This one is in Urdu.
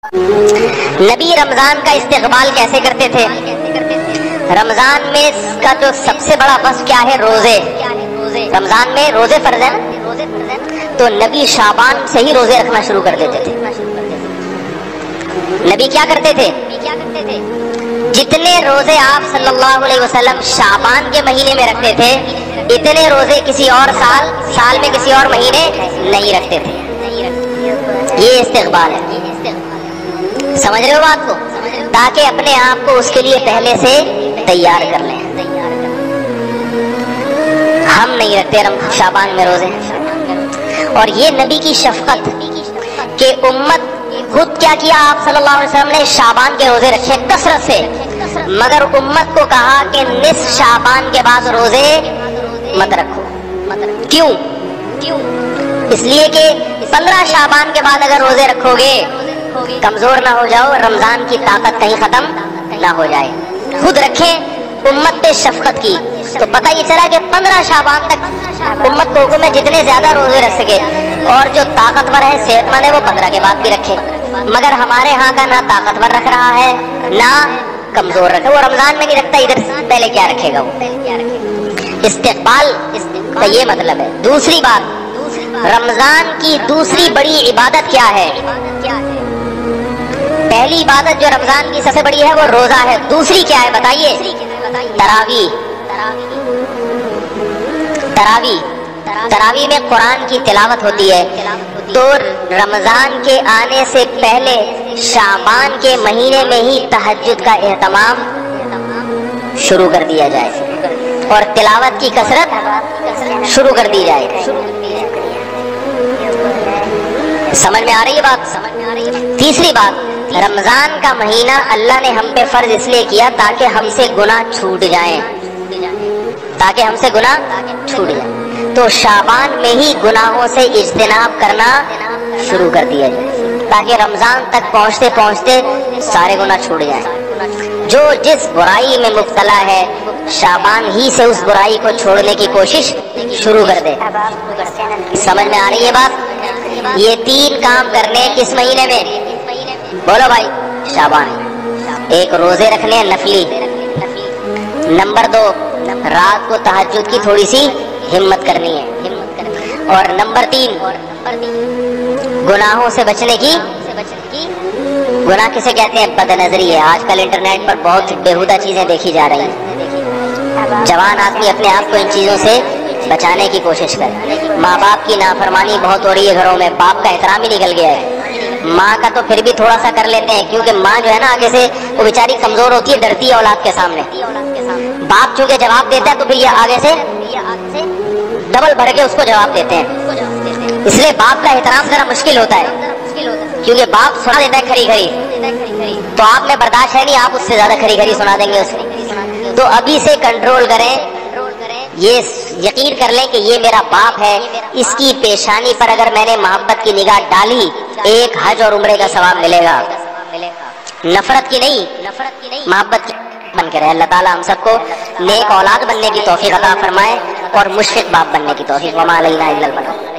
نبی رمضان کا استقبال کیسے کرتے تھے؟ رمضان میں کا جو سب سے بڑا وصف کیا ہے؟ روزے۔ رمضان میں روزے فرض ہیں، تو نبی شعبان سے ہی روزے رکھنا شروع کر دیتے تھے۔ نبی کیا کرتے تھے؟ جتنے روزے آپ صلی اللہ علیہ وسلم شعبان کے مہینے میں رکھتے تھے، اتنے روزے کسی اور سال میں کسی اور مہینے نہیں رکھتے تھے۔ یہ استقبال ہے، سمجھ رہے ہو بات کو؟ تاکہ اپنے آپ کو اس کے لیے پہلے سے تیار کر لیں۔ ہم نہیں رکھتے شعبان میں روزے، اور یہ نبی کی شفقت کہ امت خود کیا کیا آپ صلی اللہ علیہ وسلم نے شعبان کے روزے رکھے کثرت سے، مگر امت کو کہا کہ نصف شعبان کے بعد روزے مت رکھو۔ کیوں؟ اس لیے کہ 15 شعبان کے بعد اگر روزے رکھو گے کمزور نہ ہو جاؤ، رمضان کی طاقت کہیں ختم نہ ہو جائے۔ خود رکھیں، امت پہ شفقت کی، تو پتہ یہ چلا کہ 15 شعبان تک امت کو حکم ہے جتنے زیادہ روزے رکھ سکے، اور جو طاقتور ہے صحت مند ہے وہ 15 کے بعد بھی رکھے۔ مگر ہمارے ہاں کا نہ طاقتور رکھ رہا ہے نہ کمزور رکھے، وہ رمضان میں نہیں رکھتا، ادھر پہلے کیا رکھے گا وہ؟ استقبال کا یہ مطلب ہے۔ دوسری بات، رمضان کی دوسری بڑی عبادت کیا ہے؟ پہلی عبادت جو رمضان کی سب سے بڑی ہے وہ روزہ ہے، دوسری کیا ہے بتائیے؟ تراویح میں قرآن کی تلاوت ہوتی ہے، تو رمضان کے آنے سے پہلے شعبان کے مہینے میں ہی تہجد کا اہتمام شروع کر دیا جائے اور تلاوت کی کثرت شروع کر دی جائے۔ سمجھ میں آ رہی ہے بات؟ تیسری بات، رمضان کا مہینہ اللہ نے ہم پہ فرض اس لیے کیا تاکہ ہم سے گناہ چھوٹ جائیں، تو شعبان میں ہی گناہوں سے اجتناب کرنا شروع کر دیا جائے تاکہ رمضان تک پہنچتے پہنچتے سارے گناہ چھوٹ جائیں۔ جو جس برائی میں مبتلا ہے شعبان ہی سے اس برائی کو چھوڑنے کی کوشش شروع کر دے۔ سمجھ میں آ رہی ہے بات؟ یہ 3 کام کرنے کس مہینے میں؟ بولو بھائی، شعبان۔ ایک، روزے رکھنے نفلی۔ نمبر 2، رات کو تہجد کی تھوڑی سی ہمت کرنی ہے۔ اور نمبر 3، گناہوں سے بچنے کی۔ گناہ کسے کہتے ہیں؟ بد نظری ہے۔ آج کل انٹرنیٹ پر بہت بےہودہ چیزیں دیکھی جا رہی ہیں، جوان آدمی اپنے آپ کو ان چیزوں سے بچانے کی کوشش کرے۔ ماں باپ کی نافرمانی بہت ہو رہی ہے گھروں میں، باپ کا احترام ہی نکل گیا ہے۔ ماں کا تو پھر بھی تھوڑا سا کر لیتے ہیں، کیونکہ ماں جو ہے نا آگے سے وہ بیچاری کمزور ہوتی ہے، ڈرتی ہے اولاد کے سامنے۔ باپ چونکہ جواب دیتا ہے تو پھر یہ آگے سے ڈبل بھر کے اس کو جواب دیتے ہیں، اس لیے باپ کا احترام ذرا مشکل ہوتا ہے، کیونکہ باپ سنا دیتا ہے کھری کھری، تو آپ میں برداشت ہے نہیں، آپ اس سے زیادہ کھری کھری سنا دیں گے اسے۔ تو ابھی سے کنٹرول کریں، یہ یقین کر لیں کہ یہ میرا باپ ہے، اس کی پیشانی پر اگر میں نے محبت کی نگاہ ڈالی 1 حج اور عمرے کا ثواب ملے گا۔ نفرت کی نہیں، محبت کی بن کے رہے۔ اللہ تعالیٰ ہم سب کو نیک اولاد بننے کی توفیق عطا فرمائے اور مشفق باپ بننے کی توفیق۔ وما علینا الا البلاغ۔